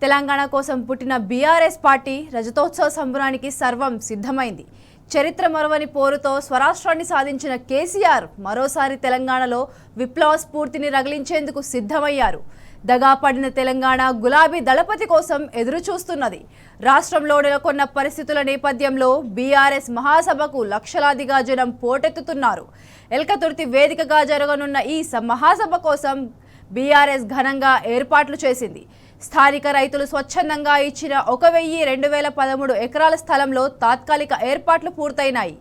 తెలంగాణ కోసం పుట్టిన BRS party రజతోత్సవ సంబరానికి సర్వం సిద్ధమైంది. చరిత్ర మరవని పోరుతో స్వరాష్ట్రాన్ని సాధించిన కేసీఆర్ మరోసారి తెలంగాణలో విప్లవ స్ఫూర్తిని రగిలించేందుకు సిద్ధమయ్యారు. దగాపడిన తెలంగాణ గులాబీ దళపతి కోసం ఎదురు చూస్తున్నది. రాష్ట్రంలో నెలకొన్న పరిస్థితుల నేపథ్యంలో బీఆర్ఎస్ మహాసభకు లక్షలాదిగా జనం పోటెత్తుతున్నారు. ఎల్కతుర్తి వేదికగా జరగనున్న ఈ మహాసభ కోసం బీఆర్ఎస్ ఘనంగా ఏర్పాట్లు చేసింది. స్థానిక రైతులు స్వచ్ఛందంగా ఇచ్చిన 1,000-2,013 ఎకరాల స్థలంలో తాత్కాలిక ఏర్పాట్లు పూర్తయినాయి.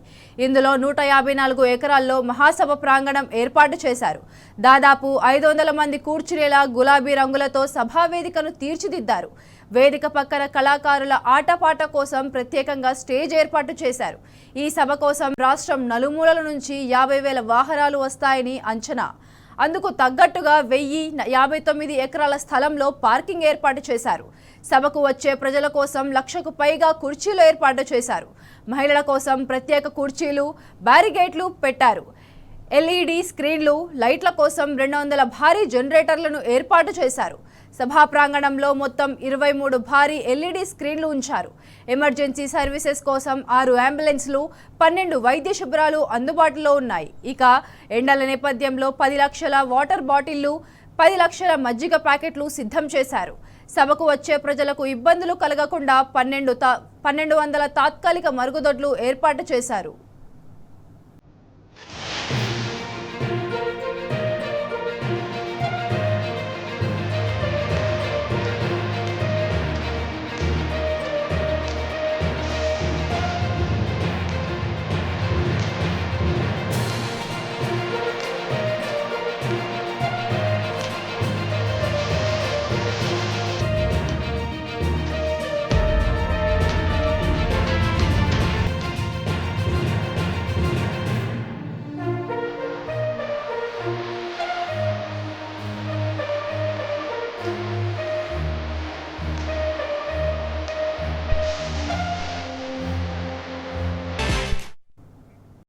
ఇందులో 154 ఎకరాల్లో మహాసభ ప్రాంగణం ఏర్పాటు చేశారు. దాదాపు 500 మంది కూర్చునేలా గులాబీ రంగులతో సభావేదికను తీర్చిదిద్దారు. వేదిక పక్కన కళాకారుల ఆటపాట కోసం ప్రత్యేకంగా స్టేజ్ ఏర్పాటు చేశారు. ఈ సభ కోసం రాష్ట్రం నలుమూలల నుంచి 50,000 వాహనాలు వస్తాయని అంచనా. అందుకు తగ్గట్టుగా 1,059 ఎకరాల స్థలంలో పార్కింగ్ ఏర్పాటు చేశారు. సభకు వచ్చే ప్రజల కోసం 1,00,000కు పైగా కుర్చీలు ఏర్పాటు చేశారు. మహిళల కోసం ప్రత్యేక కుర్చీలు, బ్యారిగేట్లు పెట్టారు. ఎల్ఈడి స్క్రీన్లు, లైట్ల కోసం 200 భారీ జనరేటర్లను ఏర్పాటు చేశారు. సభా ప్రాంగణంలో మొత్తం 23 భారీ ఎల్ఈడి స్క్రీన్లు ఉంచారు. ఎమర్జెన్సీ సర్వీసెస్ కోసం 6 అంబులెన్స్లు, 12 వైద్య శిబిరాలు అందుబాటులో ఉన్నాయి. ఇక ఎండల నేపథ్యంలో 10 లక్షల వాటర్ బాటిళ్లు, 10 లక్షల మజ్జిగ ప్యాకెట్లు సిద్ధం చేశారు. సభకు వచ్చే ప్రజలకు ఇబ్బందులు కలగకుండా 1,200 తాత్కాలిక మరుగుదొడ్లు ఏర్పాటు చేశారు.